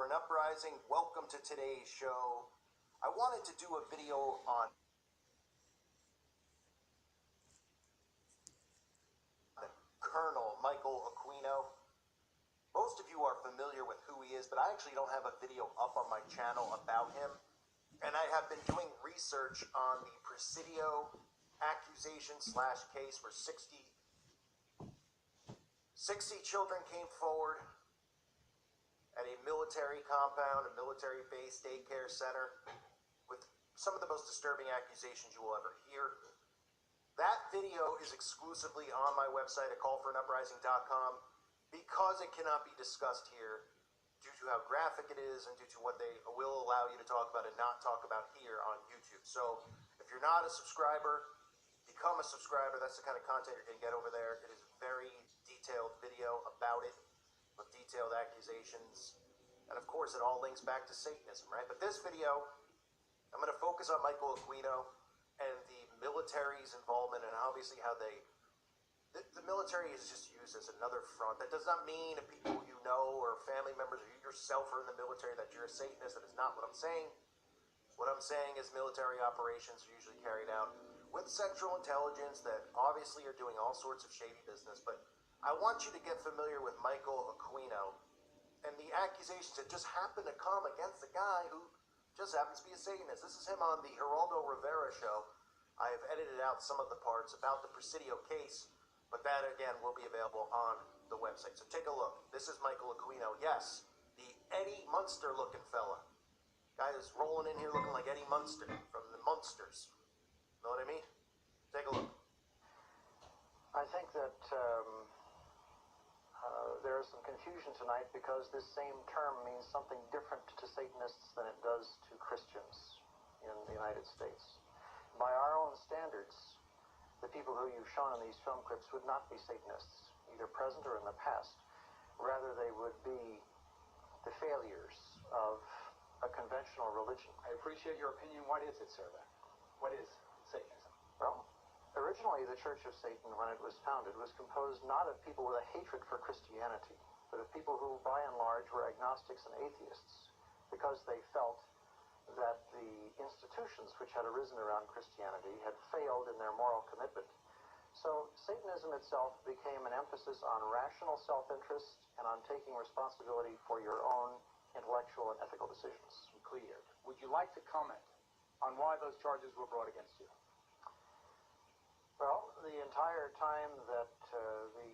for an uprising. Welcome to today's show. I wanted to do a video on Colonel Michael Aquino. Most of you are familiar with who he is, but I actually don't have a video up on my channel about him. And I have been doing research on the Presidio accusation / case where 60 children came forward at a military compound, a military base, daycare center, with some of the most disturbing accusations you will ever hear. That video is exclusively on my website at callforanuprising.com because it cannot be discussed here due to how graphic it is and due to what they will allow you to talk about and not talk about here on YouTube. So if you're not a subscriber, become a subscriber. That's the kind of content you're going to get over there. It is a very detailed video about it with detailed accusations. And of course, it all links back to Satanism, right? But this video, I'm going to focus on Michael Aquino and the military's involvement and obviously how the military is just used as another front. That does not mean if people you know or family members or you yourself are in the military that you're a Satanist. That is not what I'm saying. What I'm saying is military operations are usually carried out with Central Intelligence that obviously are doing all sorts of shady business. But I want you to get familiar with Michael Aquino and the accusations that just happen to come against a guy who just happens to be a Satanist. This is him on the Geraldo Rivera show. I have edited out some of the parts about the Presidio case, but that again will be available on the website. So take a look. This is Michael Aquino. Yes, the Eddie Munster looking fella. Guy is rolling in here looking like Eddie Munster from the Munsters. Know what I mean? Take a look. I think that there is some confusion tonight because this same term means something different to Satanists than it does to Christians in the United States. By our own standards, the people who you've shown in these film clips would not be Satanists, either present or in the past. Rather, they would be the failures of a conventional religion. I appreciate your opinion. What is it, sir, then? What is Satanism? Well, originally the Church of Satan, when it was founded, was composed not of people with a hatred for Christianity, but of people who, by and large, were agnostics and atheists, because they felt that the institutions which had arisen around Christianity had failed in their moral commitment. So Satanism itself became an emphasis on rational self-interest and on taking responsibility for your own intellectual and ethical decisions. Cleared. Would you like to comment on why those charges were brought against you? Well, the entire time that the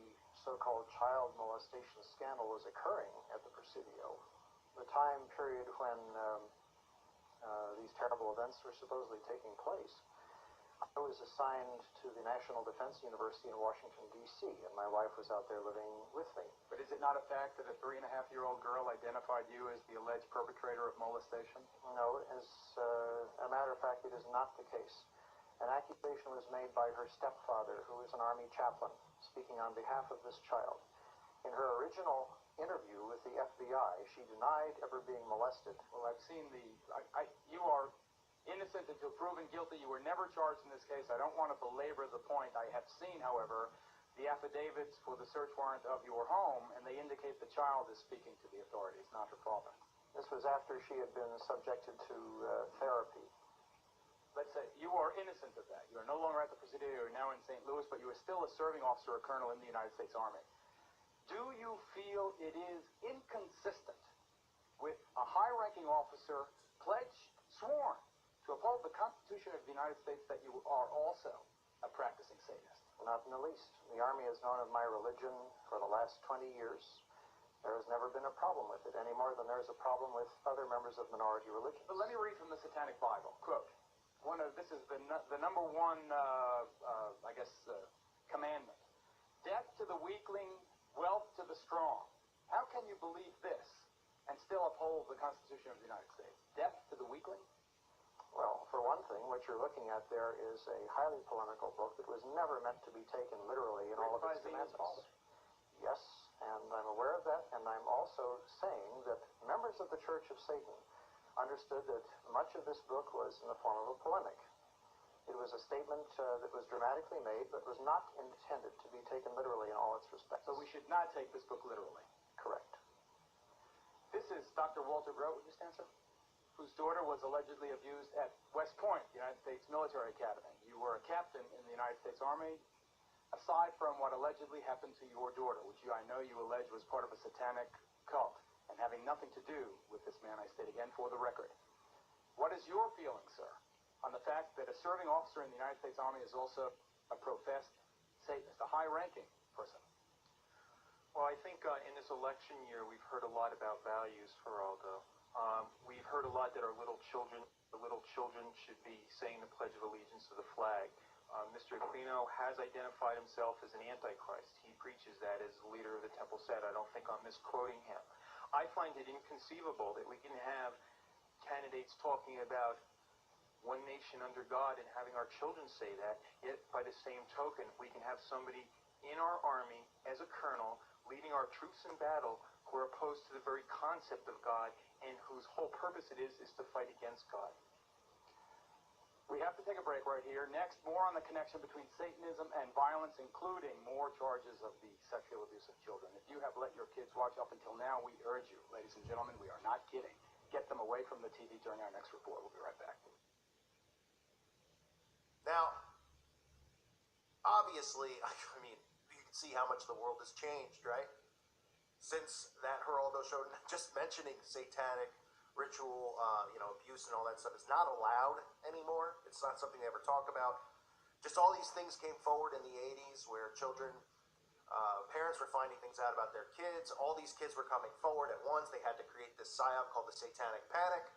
so-called child molestation scandal was occurring at the Presidio, the time period when these terrible events were supposedly taking place, I was assigned to the National Defense University in Washington, D.C., and my wife was out there living with me. But is it not a fact that a 3.5-year-old girl identified you as the alleged perpetrator of molestation? No, as a matter of fact, it is not the case. An accusation was made by her stepfather, who is an Army chaplain, speaking on behalf of this child. In her original interview with the FBI, she denied ever being molested. Well, I've seen you are innocent until proven guilty. You were never charged in this case. I don't want to belabor the point. I have seen, however, the affidavits for the search warrant of your home, and they indicate the child is speaking to the authorities, not her father. This was after she had been subjected to therapy. Let's say you are innocent of that. You are no longer at the Presidio. You are now in St. Louis, but you are still a serving officer or colonel in the United States Army. Do you feel it is inconsistent with a high-ranking officer pledged, sworn, to uphold the Constitution of the United States that you are also a practicing Satanist? Not in the least. The Army has known of my religion for the last 20 years. There has never been a problem with it, any more than there is a problem with other members of minority religions. But let me read from the Satanic Bible. Quote, this is the number one, commandment. Death to the weakling, wealth to the strong. How can you believe this and still uphold the Constitution of the United States? Death to the weakling? Well, for one thing, what you're looking at there is a highly polemical book that was never meant to be taken literally in all of its commandments. Yes, and I'm aware of that, and I'm also saying that members of the Church of Satan understood that much of this book was in the form of a polemic. It was a statement that was dramatically made, but was not intended to be taken literally in all its respects. So we should not take this book literally? Correct. This is Dr. Walter Grote, would you stand, sir? Whose daughter was allegedly abused at West Point, the United States Military Academy. You were a captain in the United States Army. Aside from what allegedly happened to your daughter, which I know you allege was part of a satanic cult, and having nothing to do with this man, I state again for the record, what is your feeling, sir, on the fact that a serving officer in the United States Army is also a professed Satanist, a high-ranking person? Well, I think in this election year, we've heard a lot about values, Geraldo. We've heard a lot that the little children should be saying the Pledge of Allegiance to the flag. Mr. Aquino has identified himself as an antichrist. He preaches that as the leader of the Temple Set. I don't think I'm misquoting him. I find it inconceivable that we can have candidates talking about one nation under God and having our children say that, yet by the same token, we can have somebody in our army as a colonel leading our troops in battle who are opposed to the very concept of God and whose whole purpose it is to fight against God. We have to take a break right here. Next, more on the connection between Satanism and violence, including more charges of the sexual abuse of children. If you have let your kids watch up until now, we urge you, ladies and gentlemen, we are not kidding. Get them away from the TV during our next report. We'll be right back. Now, obviously, I mean, you can see how much the world has changed, right? Since that Geraldo show, just mentioning satanic ritual, abuse and all that stuff is not allowed anymore. It's not something they ever talk about. Just all these things came forward in the 80s where children, parents were finding things out about their kids. All these kids were coming forward at once. They had to create this psyop called the Satanic Panic.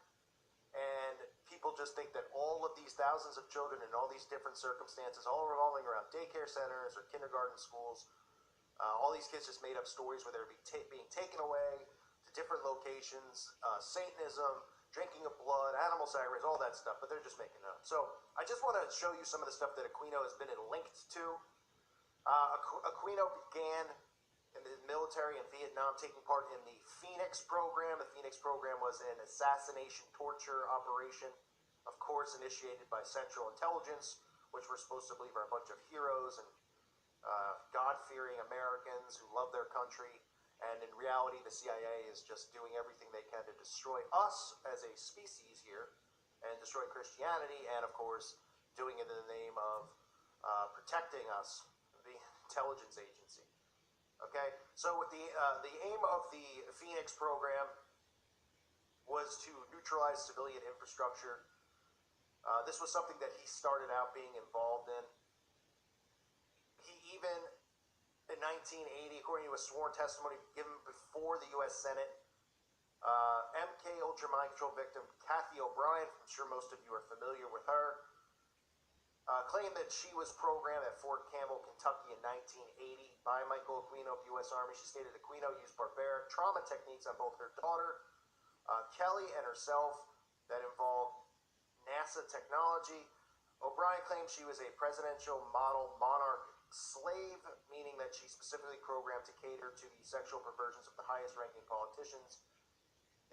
And people just think that all of these thousands of children in all these different circumstances, all revolving around daycare centers or kindergarten schools, all these kids just made up stories where they're being taken away to different locations, Satanism, drinking of blood, animal sacrifice, all that stuff, but they're just making it up. So I just want to show you some of the stuff that Aquino has been linked to. Aquino began in the military in Vietnam, taking part in the Phoenix program. The Phoenix program was an assassination torture operation, of course, initiated by Central Intelligence, which we're supposed to believe are a bunch of heroes and God-fearing Americans who love their country. And in reality, the CIA is just doing everything they can to destroy us as a species here and destroy Christianity, and of course, doing it in the name of protecting us, the intelligence agency. Okay, so with the aim of the Phoenix program was to neutralize civilian infrastructure. This was something that he started out being involved in. He even, in 1980, according to a sworn testimony given before the U.S. Senate, MK Ultra mind control victim Kathy O'Brien, I'm sure most of you are familiar with her, claimed that she was programmed at Fort Campbell, Kentucky in 1980 by Michael Aquino of the U.S. Army. She stated Aquino used barbaric trauma techniques on both her daughter, Kelly, and herself that involved NASA technology. O'Brien claimed she was a presidential model monarch slave, meaning that she specifically programmed to cater to the sexual perversions of the highest-ranking politicians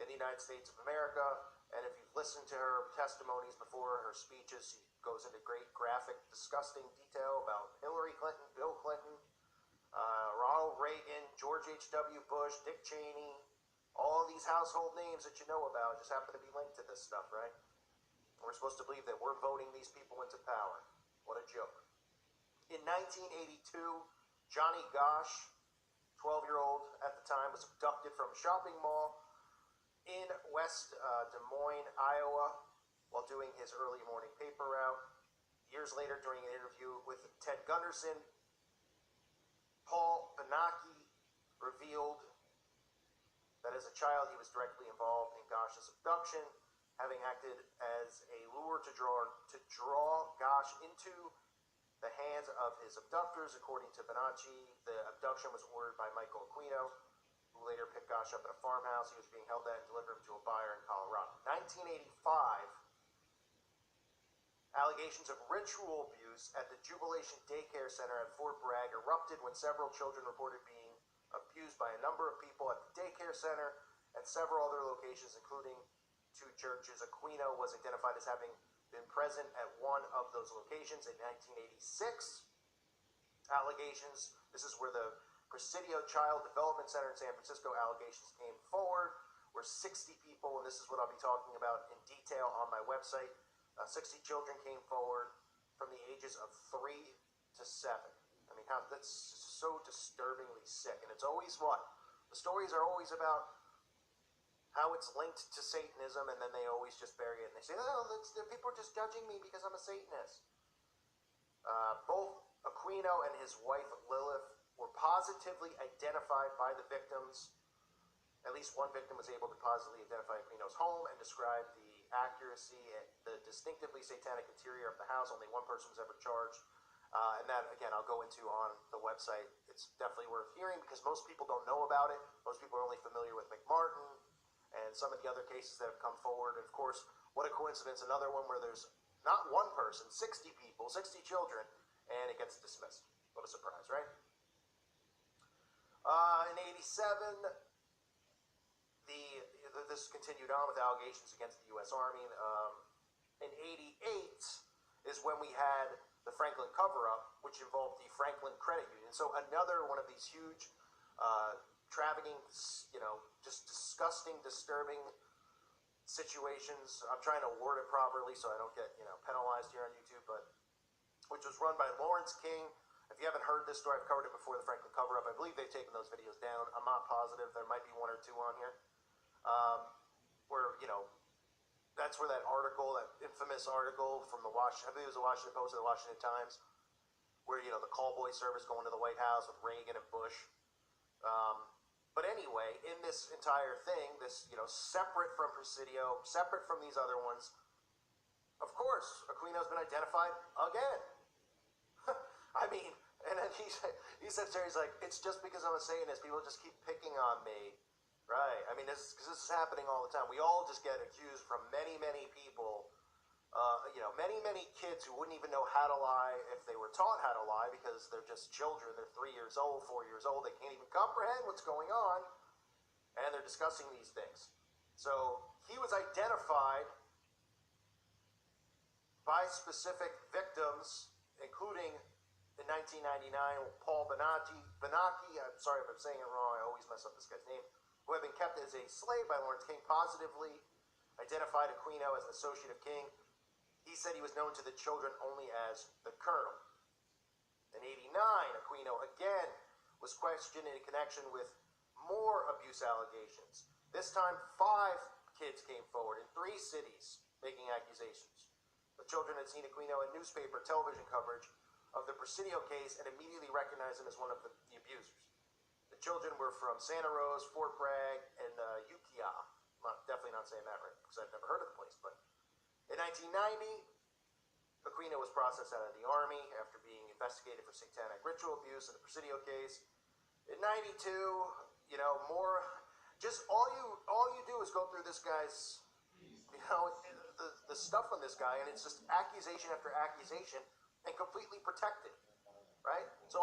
in the United States of America. And if you've listened to her testimonies before, her speeches, she goes into great graphic, disgusting detail about Hillary Clinton, Bill Clinton, Ronald Reagan, George H.W. Bush, Dick Cheney, all of these household names that you know about just happen to be linked to this stuff, right? We're supposed to believe that we're voting these people into power. What a joke. In 1982, Johnny Gosch, 12-year-old at the time, was abducted from a shopping mall in West Des Moines, Iowa, while doing his early morning paper route. Years later, during an interview with Ted Gunderson, Paul Benaki revealed that as a child he was directly involved in Gosch's abduction, having acted as a lure to draw Gosch into the hands of his abductors. According to Benacci, the abduction was ordered by Michael Aquino, who later picked Gosch up at a farmhouse he was being held at and delivered him to a buyer in Colorado. 1985, allegations of ritual abuse at the Jubilation Daycare Center at Fort Bragg erupted when several children reported being abused by a number of people at the daycare center and several other locations, including 2 churches. Aquino was identified as having been present at one of those locations in 1986. Allegations, this is where the Presidio Child Development Center in San Francisco, allegations came forward, where 60 people, and this is what I'll be talking about in detail on my website, 60 children came forward from the ages of 3 to 7. I mean, that's so disturbingly sick. And it's always what? The stories are always about how it's linked to Satanism, and then they always just bury it. And they say, oh, people are just judging me because I'm a Satanist. Both Aquino and his wife, Lilith, were positively identified by the victims. At least one victim was able to positively identify Aquino's home and describe the accuracy and the distinctively satanic interior of the house. Only one person was ever charged. And that, again, I'll go into on the website. It's definitely worth hearing because most people don't know about it. Most people are only familiar with McMartin and some of the other cases that have come forward. And, of course, what a coincidence, another one where there's not one person, 60 people, 60 children, and it gets dismissed. What a surprise, right? In 87, this continued on with allegations against the U.S. Army. In 88 is when we had the Franklin cover-up, which involved the Franklin Credit Union. So another one of these huge trafficking, just disgusting, disturbing situations. I'm trying to word it properly so I don't get, penalized here on YouTube, but which was run by Lawrence King. If you haven't heard this story, I've covered it before, the Franklin cover-up. I believe they've taken those videos down. I'm not positive. There might be one or two on here. Where, that's where that article, that infamous article from I believe it was the Washington Post or the Washington Times, where, the call boy service going to the White House with Reagan and Bush. But anyway, in this entire thing, this, separate from Presidio, separate from these other ones, of course, Aquino's been identified again. I mean, and then he said, he's like, it's just because I'm a Satanist, people just keep picking on me. Right. I mean, this is happening all the time. We all just get accused from many, many people, many kids who wouldn't even know how to lie if they were taught how to lie because they're just children. They're 3 years old, 4 years old. They can't even comprehend what's going on, and they're discussing these things. So he was identified by specific victims, including in 1999, Paul Benacchi, I'm sorry if I'm saying it wrong, I always mess up this guy's name, who had been kept as a slave by Lawrence King, positively identified Aquino as an associate of King. He said he was known to the children only as the Colonel. In 89, Aquino again was questioned in connection with more abuse allegations. This time, 5 kids came forward in 3 cities making accusations. The children had seen Aquino in newspaper, television coverage of the Presidio case and immediately recognized him as one of the abusers. The children were from Santa Rosa, Fort Bragg, and Ukiah. I'm definitely not saying that right because I've never heard of the place. But in 1990, Aquino was processed out of the Army after being investigated for satanic ritual abuse in the Presidio case. In 92, just all you do is go through this guy's, the stuff on this guy, and it's just accusation after accusation and completely protected, right? So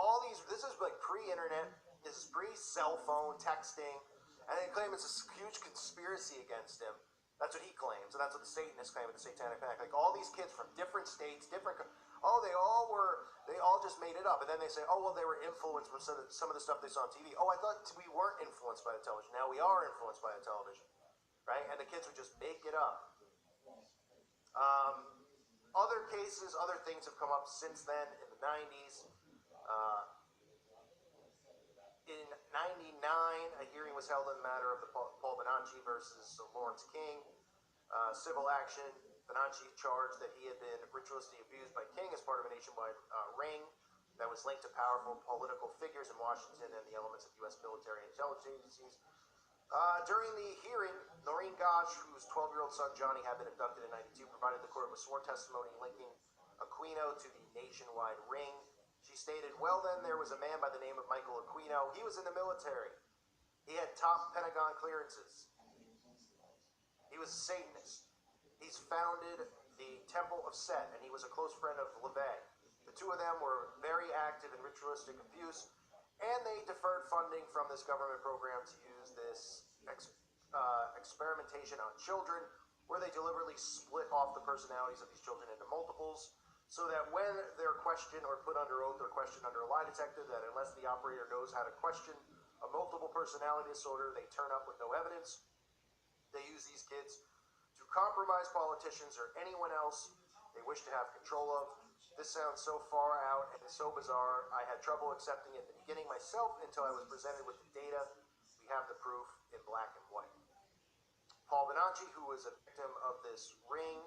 this is like pre-internet. This is pre-cell phone texting, and they claim it's a huge conspiracy against him. That's what he claims, and that's what the Satanists claim with the Satanic Panic. Like all these kids from different states, they all just made it up, and then they say, oh, well, they were influenced by some of the stuff they saw on TV. Oh, I thought we weren't influenced by the television. Now we are influenced by the television, right? And the kids would just make it up. Other cases, other things have come up since then in the 90s. In 99, a hearing was held in the matter of the Paul Benacchi versus Lawrence King. Civil action. Benacchi charged that he had been ritualistically abused by King as part of a nationwide ring that was linked to powerful political figures in Washington and the elements of U.S. military and intelligence agencies. During the hearing, Noreen Gosch, whose 12-year-old son Johnny had been abducted in 92, provided the court with sworn testimony linking Aquino to the nationwide ring. She stated, well then, there was a man by the name of Michael Aquino. He was in the military. He had top Pentagon clearances. He was a Satanist. He's founded the Temple of Set, and he was a close friend of LaVey. The two of them were very active in ritualistic abuse, and they deferred funding from this government program to use this experimentation on children, where they deliberately split off the personalities of these children into multiples, so that when they're questioned or put under oath or questioned under a lie detector, that unless the operator knows how to question a multiple personality disorder, they turn up with no evidence. They use these kids to compromise politicians or anyone else they wish to have control of. This sounds so far out and so bizarre, I had trouble accepting it at the beginning myself until I was presented with the data. We have the proof in black and white. Paul Bonacci, who was a victim of this ring,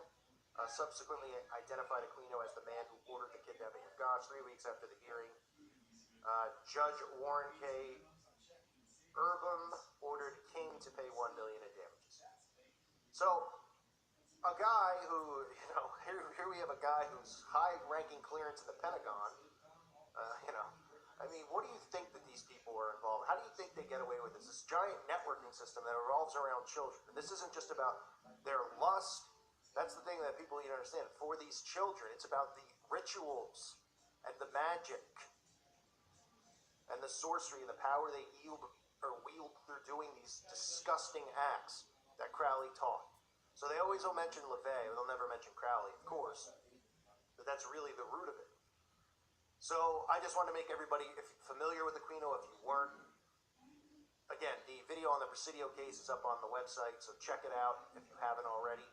subsequently identified Aquino as the man who ordered the kidnapping of Gosch 3 weeks after the hearing. Judge Warren K. Urbam ordered King to pay $1 million in damages. So, a guy who, here we have a guy who's high-ranking clearance in the Pentagon. What do you think that these people are involved? How do you think they get away with this? This giant networking system that revolves around children. This isn't just about their lust. That's the thing that people need to understand. For these children, it's about the rituals and the magic and the sorcery and the power they wield through doing these disgusting acts that Crowley taught. So they always will mention LaVey, they'll never mention Crowley, of course. But that's really the root of it. So I just want to make everybody familiar with Aquino if you weren't. Again, the video on the Presidio case is up on the website, so check it out if you haven't already.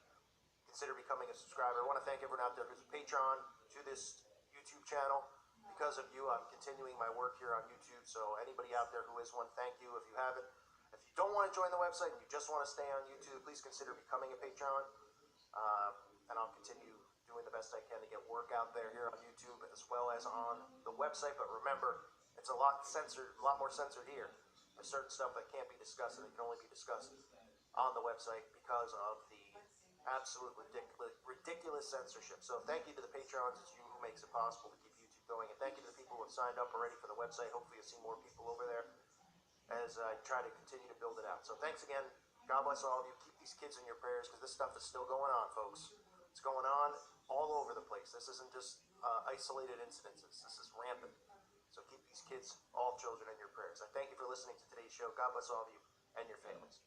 Consider becoming a subscriber. I want to thank everyone out there who's a patron to this YouTube channel. Because of you, I'm continuing my work here on YouTube, so anybody out there who is one, thank you. If you haven't, if you don't want to join the website and you just want to stay on YouTube, please consider becoming a patron, and I'll continue doing the best I can to get work out there here on YouTube as well as on the website. But remember, it's a lot more censored here. There's certain stuff that can't be discussed, and it can only be discussed on the website because of the absolute ridiculous censorship. So thank you to the patrons. It's you who makes it possible to keep YouTube going, and thank you to the people who have signed up already for the website. Hopefully you'll see more people over there as I try to continue to build it out. So thanks again. God bless all of you. Keep these kids in your prayers because this stuff is still going on, folks. It's going on all over the place. This isn't just isolated incidences. This is rampant. So keep these kids, all children, in your prayers. I thank you for listening to today's show. God bless all of you and your families.